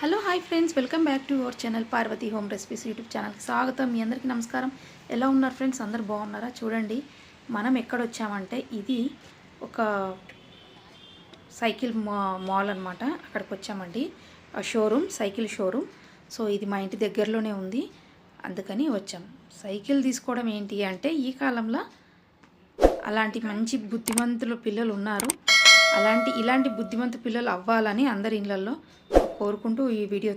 Hello hi friends, welcome back to our channel Parvathi home recipes YouTube ఛానల్కి స్వాగతం. మీ అందరికీ నమస్కారం. ఎలా ఉన్నారు ఫ్రెండ్స్? అందరు బాగున్నారా? చూడండి, మనం ఎక్కడొచ్చామంటే ఇది ఒక సైకిల్ మాల్ అనమాట. అక్కడికి వచ్చామండి, షోరూమ్, సైకిల్ షోరూమ్. సో ఇది మా ఇంటి దగ్గరలోనే ఉంది, అందుకని వచ్చాం. సైకిల్ తీసుకోవడం ఏంటి అంటే, ఈ కాలంలో అలాంటి మంచి బుద్ధిమంతుల పిల్లలు ఉన్నారు. ఇలాంటి బుద్ధిమంతు పిల్లలు అవ్వాలని అందరి ఇళ్ళల్లో కోరుకుంటూ ఈ వీడియో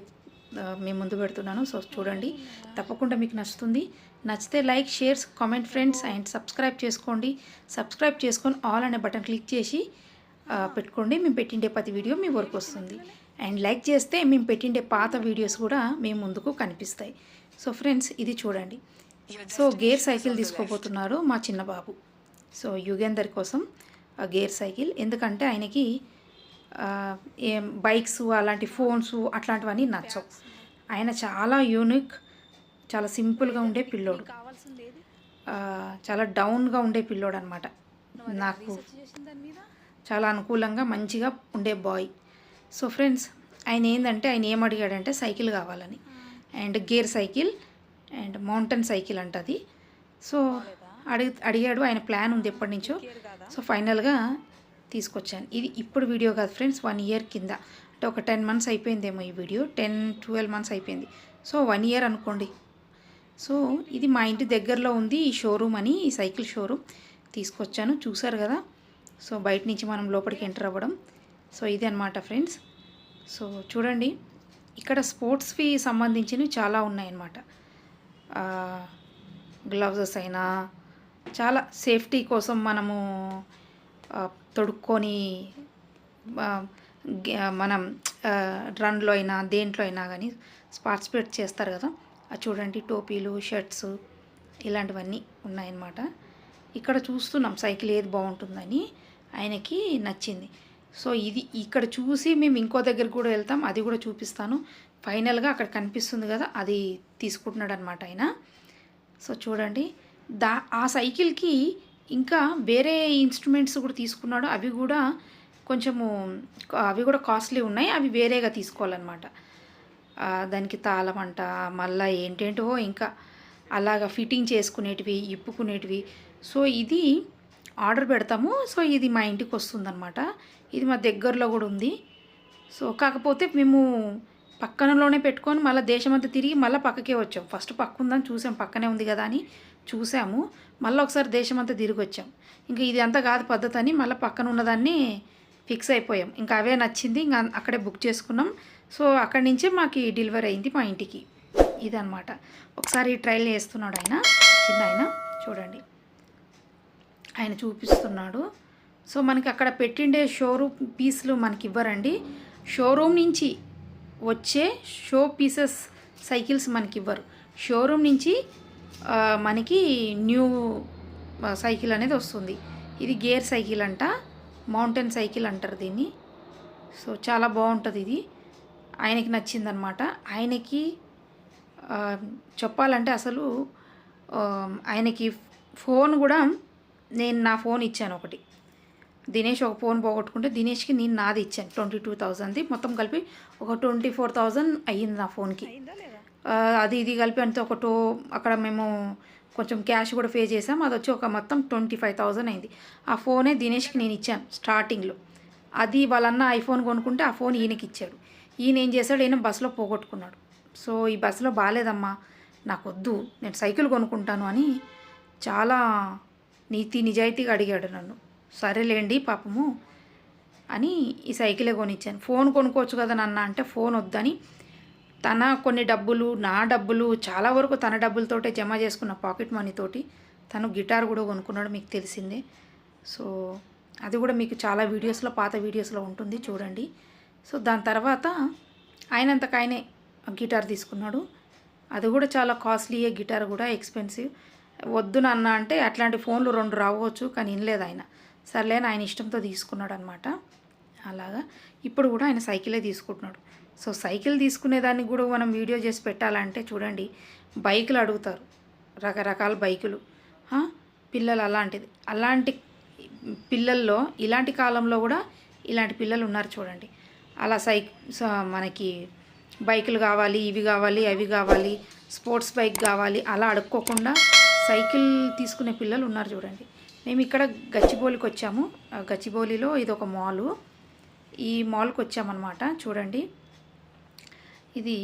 మేము ముందు పెడుతున్నాను. సో చూడండి, తప్పకుండా మీకు నచ్చుతుంది. నచ్చితే like, shares, comment friends, and subscribe చేసుకోండి. సబ్స్క్రైబ్ చేసుకొని ఆల్ అనే బటన్ క్లిక్ చేసి పెట్టుకోండి. మేము పెట్టిండే ప్రతి వీడియో మీ వరకు వస్తుంది. అండ్ లైక్ చేస్తే మేము పెట్టిండే పాత వీడియోస్ కూడా మేము ముందుకు కనిపిస్తాయి. సో ఫ్రెండ్స్, ఇది చూడండి. సో గేర్ సైకిల్ తీసుకోబోతున్నారు మా చిన్న బాబు. సో యుగేందర్ కోసం గేర్ సైకిల్. ఎందుకంటే ఆయనకి బైక్స్, అలాంటి ఫోన్స్ అట్లాంటివన్నీ నచ్చవు. ఆయన చాలా యూనిక్, చాలా సింపుల్గా ఉండే పిల్లోడు, చాలా డౌన్గా ఉండే పిల్లోడు అనమాట. నాకు చాలా అనుకూలంగా మంచిగా ఉండే బాయ్. సో ఫ్రెండ్స్, ఆయన ఏంటంటే, ఆయన ఏమడిగాడంటే సైకిల్ కావాలని, and gear cycle and mountain cycle అంటది. సో అడిగాడు. ఆయన ప్లాన్ ఉంది ఎప్పటి నుంచో. సో ఫైనల్గా తీసుకొచ్చాను. ఇది ఇప్పుడు వీడియో కాదు ఫ్రెండ్స్, 1 ఇయర్ కింద, అంటే ఒక 10 months అయిపోయిందేమో ఈ వీడియో, 10-12 months అయిపోయింది. సో 1 ఇయర్ అనుకోండి. సో ఇది మా ఇంటి దగ్గరలో ఉంది ఈ షోరూమ్ అని, ఈ సైకిల్ షోరూమ్ తీసుకొచ్చాను. చూసారు కదా. సో బయట నుంచి మనం లోపలికి ఎంటర్ అవ్వడం. సో ఇది అనమాట ఫ్రెండ్స్. సో చూడండి, ఇక్కడ స్పోర్ట్స్కి సంబంధించినవి చాలా ఉన్నాయన్నమాట. గ్లౌజెస్ అయినా, చాలా సేఫ్టీ కోసం మనము తొడుక్కొని మనం రన్లో అయినా దేంట్లో అయినా కానీ పార్టిసిపేట్ చేస్తారు కదా. అది చూడండి, టోపీలు, షర్ట్స్, ఇలాంటివన్నీ ఉన్నాయన్నమాట. ఇక్కడ చూస్తున్నాం సైకిల్ ఏది బాగుంటుందని, ఆయనకి నచ్చింది. సో ఇది ఇక్కడ చూసి మేము ఇంకో దగ్గర కూడా వెళ్తాం, అది కూడా చూపిస్తాను. ఫైనల్గా అక్కడ కనిపిస్తుంది కదా, అది తీసుకుంటున్నాడు అనమాట ఆయన. సో చూడండి, ఆ సైకిల్కి ఇంకా వేరే ఇన్స్ట్రుమెంట్స్ కూడా తీసుకున్నాడు. అవి కూడా కాస్ట్లీ ఉన్నాయి. అవి వేరేగా తీసుకోవాలన్నమాట. దానికి తాళం అంట, మళ్ళీ ఏంటేంటో ఇంకా అలాగా ఫిట్టింగ్ చేసుకునేటివి, ఇప్పుకునేటివి. సో ఇది ఆర్డర్ పెడతాము. సో ఇది మా ఇంటికి వస్తుందన్నమాట. ఇది మా దగ్గరలో కూడా ఉంది. సో కాకపోతే మేము పక్కనలోనే పెట్టుకొని మళ్ళీ దేశమంతా తిరిగి మళ్ళీ పక్కకే వచ్చాం. ఫస్ట్ పక్క ఉందని చూసాం, పక్కనే ఉంది కదా అని చూసాము. మళ్ళీ ఒకసారి దేశమంతా తిరిగి వచ్చాం. ఇంకా ఇది అంతా కాదు పద్ధతి అని మళ్ళీ పక్కన ఉన్నదాన్ని ఫిక్స్ అయిపోయాం. ఇంకా అవే నచ్చింది, ఇంకా అక్కడే బుక్ చేసుకున్నాం. సో అక్కడి నుంచే మాకు డెలివరీ అయింది మా ఇంటికి. ఇదనమాట. ఒకసారి ట్రైల్ చేస్తున్నాడు ఆయన, చిన్న ఆయన. చూడండి, ఆయన చూపిస్తున్నాడు. సో మనకి అక్కడ పెట్టిండే షోరూమ్ పీస్లు మనకి ఇవ్వరండి. షోరూమ్ నుంచి వచ్చే షో పీసెస్ సైకిల్స్ మనకి ఇవ్వరు. షోరూమ్ నుంచి మనకి న్యూ సైకిల్ అనేది వస్తుంది. ఇది గేర్ సైకిల్ అంట, మౌంటైన్ సైకిల్ అంటారు దీన్ని. సో చాలా బాగుంటుంది ఇది. ఆయనకి నచ్చిందనమాట. ఆయనకి చెప్పాలంటే అసలు ఆయనకి ఫోన్ కూడా నేను నా ఫోన్ ఇచ్చాను ఒకటి. దినేష్ ఒక ఫోన్ పోగొట్టుకుంటే దినేష్కి నేను నాది ఇచ్చాను, 22,000ది. మొత్తం కలిపి ఒక 24,000 అయ్యింది నా ఫోన్కి. అది ఇది కలిపి అంతే అక్కడ మేము కొంచెం క్యాష్ కూడా పే చేసాం. అది వచ్చి ఒక మొత్తం 25,000 అయింది. ఆ ఫోనే దినేష్కి నేను ఇచ్చాను స్టార్టింగ్లో. అది వాళ్ళన్న ఐఫోన్ కొనుక్కుంటే ఆ ఫోన్ ఈయనకి ఇచ్చాడు. ఈయన ఏం చేశాడు, ఈయన బస్సులో పోగొట్టుకున్నాడు. సో ఈ బస్సులో బాగాలేదమ్మా, నాకు వద్దు, నేను సైకిల్ కొనుక్కుంటాను అని చాలా నిజాయితీగా అడిగాడు నన్ను. సరేలేండి పాపము అని ఈ సైకిలే కొనిచ్చాను. ఫోన్ కొనుక్కోవచ్చు కదా నాన్న అంటే ఫోన్ వద్దని, తన కొన్ని డబ్బులు, నా డబ్బులు, చాలా వరకు తన డబ్బులతోటే జమ చేసుకున్న పాకెట్ మనీతోటి తను గిటార్ కూడా కొనుక్కున్నాడు, మీకు తెలిసిందే. సో అది కూడా మీకు చాలా వీడియోస్లో, పాత వీడియోస్లో ఉంటుంది, చూడండి. సో దాని తర్వాత ఆయనంతకు గిటార్ తీసుకున్నాడు. అది కూడా చాలా కాస్ట్లీయే గిటార్, కూడా ఎక్స్పెన్సివ్. వద్దు నాన్న అంటే అట్లాంటి ఫోన్లు 2 రావచ్చు, కానీ వినలేదు ఆయన. సర్లేని ఆయన ఇష్టంతో తీసుకున్నాడు అనమాట. అలాగా ఇప్పుడు కూడా ఆయన సైకిలే తీసుకుంటున్నాడు. సో సైకిల్ తీసుకునేదానికి కూడా మనం వీడియో చేసి పెట్టాలంటే చూడండి, బైకులు అడుగుతారు, రకరకాల బైకులు, పిల్లలు అలాంటి పిల్లల్లో ఇలాంటి కాలంలో కూడా ఇలాంటి పిల్లలు ఉన్నారు చూడండి. అలా మనకి బైకులు కావాలి, ఇవి కావాలి, అవి కావాలి, స్పోర్ట్స్ బైక్ కావాలి అలా అడుక్కోకుండా సైకిల్ తీసుకునే పిల్లలు ఉన్నారు చూడండి. మేము ఇక్కడ గచ్చిబౌలికి వచ్చాము. గచ్చిబౌలిలో ఇది ఒక మాలు. ఈ మాల్కి వచ్చామన్నమాట. చూడండి, ఇది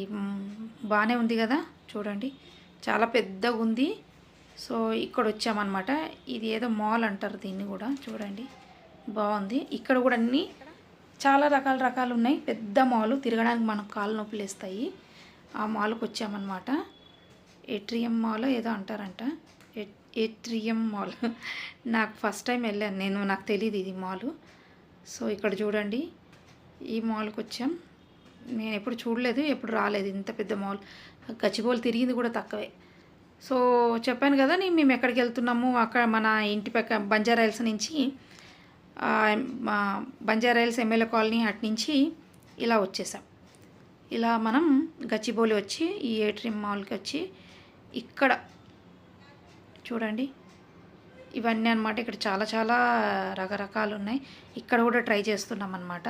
బాగానే ఉంది కదా, చూడండి చాలా పెద్దగా ఉంది. సో ఇక్కడ వచ్చామన్నమాట. ఇది ఏదో మాల్ అంటారు దీన్ని కూడా. చూడండి బాగుంది. ఇక్కడ కూడా అన్నీ చాలా రకాలు ఉన్నాయి. పెద్ద మాల్, తిరగడానికి మనకు కాళ్ళు నొప్పులు వేస్తాయి. ఆ మాల్కి వచ్చామన్నమాట. ఏట్రియం మాల్ ఏదో అంటారంట. ఏట్రియం మాల్ నాకు ఫస్ట్ టైం వెళ్ళాను నేను, నాకు తెలియదు ఇది మాల్. సో ఇక్కడ చూడండి, ఈ మాల్కి వచ్చాం. నేను ఎప్పుడు చూడలేదు, ఎప్పుడు రాలేదు ఇంత పెద్ద మాల్. గచ్చిబౌలి తిరిగింది కూడా తక్కువే. సో చెప్పాను కదా మేము ఎక్కడికి వెళ్తున్నాము. అక్కడ మన ఇంటి పక్క బంజారాహిల్స్ నుంచి, బంజారాహిల్స్ ఎమ్మెల్యే కాలనీ అటు నుంచి ఇలా వచ్చేసాం. ఇలా మనం గచ్చిబౌలి వచ్చి ఈ ఏట్రియం మాల్కి వచ్చి ఇక్కడ చూడండి ఇవన్నీ అన్నమాట. ఇక్కడ చాలా రకరకాలు ఉన్నాయి. ఇక్కడ కూడా ట్రై చేస్తున్నాం అన్నమాట.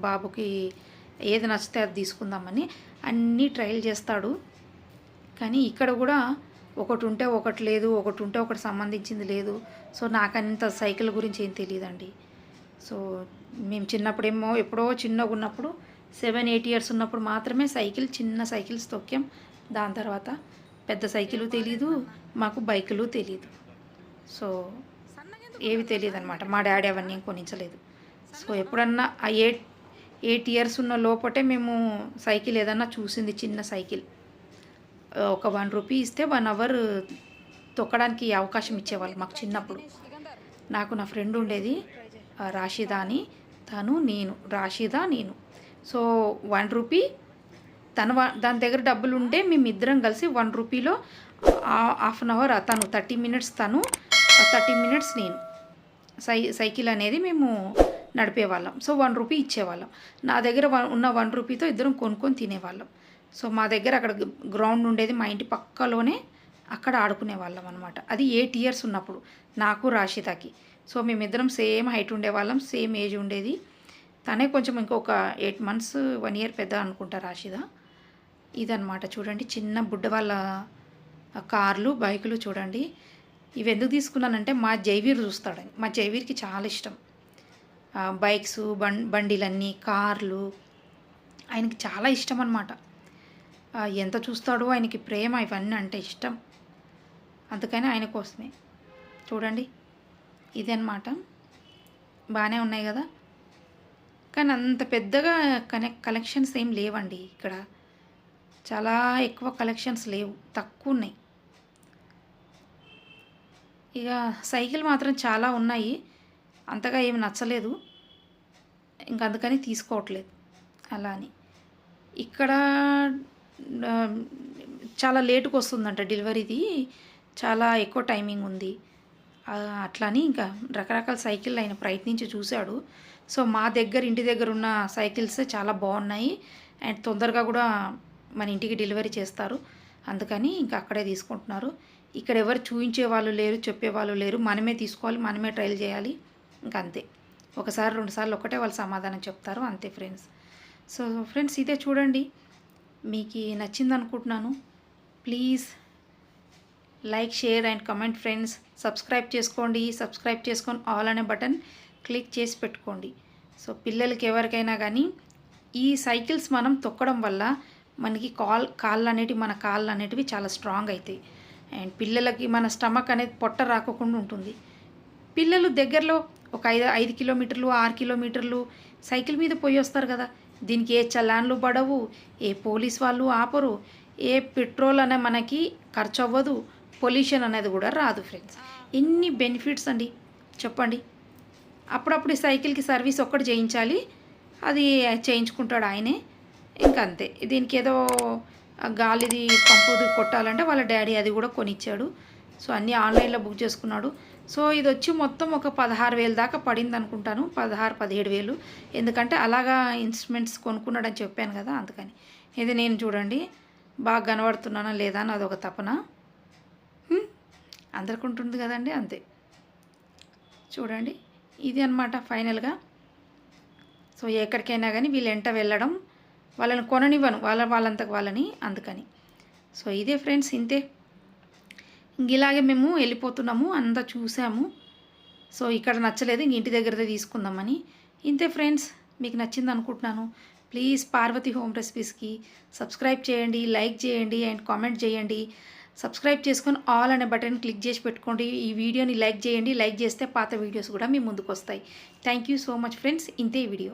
బాబుకి ఏది నచ్చితే అది తీసుకుందామని అన్నీ ట్రైల్ చేస్తాడు. కానీ ఇక్కడ కూడా ఒకటి ఉంటే ఒకటి లేదు, ఒకటి ఉంటే ఒకటి సంబంధించింది లేదు. సో నాకంత సైకిల్ గురించి ఏం తెలియదండి. సో మేము చిన్నప్పుడేమో ఎప్పుడో చిన్నగా ఉన్నప్పుడు 7-8 ఇయర్స్ ఉన్నప్పుడు మాత్రమే చిన్న సైకిల్స్ తొక్కాం. దాని తర్వాత పెద్ద సైకిలు తెలీదు, మాకు బైకులు తెలీదు. సో ఏవి తెలియదు అనమాట. మా డాడీ అవన్నీ కొనించలేదు. సో ఎప్పుడన్నా ఆ 8 ఇయర్స్ ఉన్న లోపటే మేము సైకిల్ ఏదన్నా చూసింది, చిన్న సైకిల్. ఒక 1 రూపీ ఇస్తే 1 అవర్ తొక్కడానికి అవకాశం ఇచ్చేవాళ్ళు మాకు చిన్నప్పుడు. నాకు నా ఫ్రెండ్ ఉండేది రాషిదా అని, రాషిదా నేను. సో 1 రూపీ దాని దగ్గర డబ్బులు ఉంటే మేమిద్దరం కలిసి 1 రూపీలో హాఫ్ అన్ అవర్ తను 30 మినిట్స్, తను 30 మినిట్స్ నేను సైకిల్ అనేది మేము నడిపేవాళ్ళం. So 1 rupee ఇచ్చేవాళ్ళం. నా దగ్గర ఉన్న 1 రూపీతో ఇద్దరం కొనుక్కొని తినేవాళ్ళం. సో మా దగ్గర అక్కడ గ్రౌండ్ ఉండేది, మా ఇంటి పక్కలోనే, అక్కడ ఆడుకునే వాళ్ళం అనమాట. అది 8 ఇయర్స్ ఉన్నప్పుడు నాకు రాషిదాకి. సో మేమిద్దరం సేమ్ హైట్ ఉండేవాళ్ళం, సేమ్ ఏజ్ ఉండేది. తనే కొంచెం ఇంకొక 8 మంత్స్ 1 ఇయర్ పెద్ద అనుకుంటా రాషిదా. ఇదన్నమాట. చూడండి చిన్న బుడ్డ వాళ్ళ కార్లు, బైకులు చూడండి. ఇవి ఎందుకు తీసుకున్నానంటే మా జైవీర్ చూస్తాడని. మా జైవీర్కి చాలా ఇష్టం బైక్స్, బండిలన్నీ, కార్లు ఆయనకి చాలా ఇష్టం అన్నమాట. ఎంత చూస్తాడో, ఆయనకి ప్రేమ ఇవన్నీ అంటే ఇష్టం. అందుకని ఆయన కోసమే. చూడండి ఇదన్నమాట. బాగానే ఉన్నాయి కదా. కానీ అంత పెద్దగా కలెక్షన్స్ ఏం లేవండి ఇక్కడ. చాలా ఎక్కువ కలెక్షన్స్ లేవు, తక్కువ ఉన్నాయి. ఇక సైకిల్ మాత్రం చాలా ఉన్నాయి, అంతగా ఏమి నచ్చలేదు, ఇంక అందుకని తీసుకోవట్లేదు అలా అని. ఇక్కడ చాలా లేటుకు వస్తుందంట డెలివరీది, చాలా ఎక్కువ టైమింగ్ ఉంది అట్లా అని ఇంకా రకరకాల సైకిల్ ఆయన ప్రయత్నించి చూశాడు. సో మా ఇంటి దగ్గర ఉన్న సైకిల్స్ చాలా బాగున్నాయి అండ్ తొందరగా కూడా మన ఇంటికి డెలివరీ చేస్తారు. అందుకని ఇంకా అక్కడే తీసుకుంటున్నారు. ఇక్కడ ఎవరు చూపించే వాళ్ళు లేరు, చెప్పేవాళ్ళు లేరు. మనమే తీసుకోవాలి, మనమే ట్రైల్ చేయాలి. ఇంకా అంతే. 1-2 సార్లు ఒకటే వాళ్ళు సమాధానం చెప్తారు, అంతే ఫ్రెండ్స్. సో ఫ్రెండ్స్ ఇదే చూడండి, మీకు నచ్చింది అనుకుంటున్నాను. Please like, share and comment friends. Subscribe చేసుకొని ఆల్ అనే బటన్ క్లిక్ చేసి పెట్టుకోండి. సో పిల్లలకి ఎవరికైనా కానీ ఈ సైకిల్స్ మనం తొక్కడం వల్ల మనకి మన కాళ్ళు అనేటివి చాలా స్ట్రాంగ్ అవుతాయి అండ్ పిల్లలకి మన స్టమక్ అనేది పొట్ట రాకోకుండా ఉంటుంది. పిల్లలు దగ్గరలో ఒక 5 కిలోమీటర్లు 6 కిలోమీటర్లు సైకిల్ మీద పోయి వస్తారు కదా. దీనికి ఏ చలాన్లు పడవు, ఏ పోలీస్ వాళ్ళు ఆపరు, ఏ పెట్రోల్ అనే మనకి ఖర్చు అవ్వదు, పొల్యూషన్ అనేది కూడా రాదు ఫ్రెండ్స్. ఎన్ని బెనిఫిట్స్ అండి చెప్పండి. అప్పుడప్పుడు ఈ సైకిల్కి సర్వీస్ ఒక్కటి చేయించాలి, అది చేయించుకుంటాడు ఆయనే, ఇంకంతే. దీనికి ఏదో గాలిది పంపుది కొట్టాలంటే వాళ్ళ డాడీ అది కూడా కొనిచ్చాడు. సో అన్నీ ఆన్లైన్లో బుక్ చేసుకున్నాడు. సో ఇది వచ్చి మొత్తం ఒక 16,000 దాకా పడింది అనుకుంటాను, 16-17,000. ఎందుకంటే అలాగా ఇన్స్ట్రుమెంట్స్ కొనుక్కున్నాడని చెప్పాను కదా, అందుకని. ఇది నేను చూడండి బాగా కనబడుతున్నానా లేదా అని అదొక తపన, అందరికి ఉంటుంది కదండి, అంతే. చూడండి ఇది అన్నమాట ఫైనల్గా. సో ఎక్కడికైనా కానీ వీళ్ళు వెంట వెళ్ళడం వాళ్ళని కొననివ్వను, వాళ్ళంతకు వాళ్ళని, అందుకని. సో ఇదే ఫ్రెండ్స్, ఇంతే. ఇలాగే మేము వెళ్ళిపోతున్నాము, అంతా చూసాము. సో ఇక్కడ నచ్చలేదు, ఇంటి దగ్గరదే తీసుకుందామని. ఇంతే ఫ్రెండ్స్, మీకు నచ్చింది అనుకుంటున్నాను. ప్లీజ్ పార్వతి హోమ్ రెసిపీస్కి సబ్స్క్రైబ్ చేయండి, లైక్ చేయండి అండ్ కామెంట్ చేయండి. సబ్స్క్రైబ్ చేసుకొని ఆల్ అనే బటన్ క్లిక్ చేసి పెట్టుకోండి. ఈ వీడియోని లైక్ చేయండి. లైక్ చేస్తే పాత వీడియోస్ కూడా మీ ముందుకు వస్తాయి. Thank you so much friends. ఇంతే ఈ వీడియో.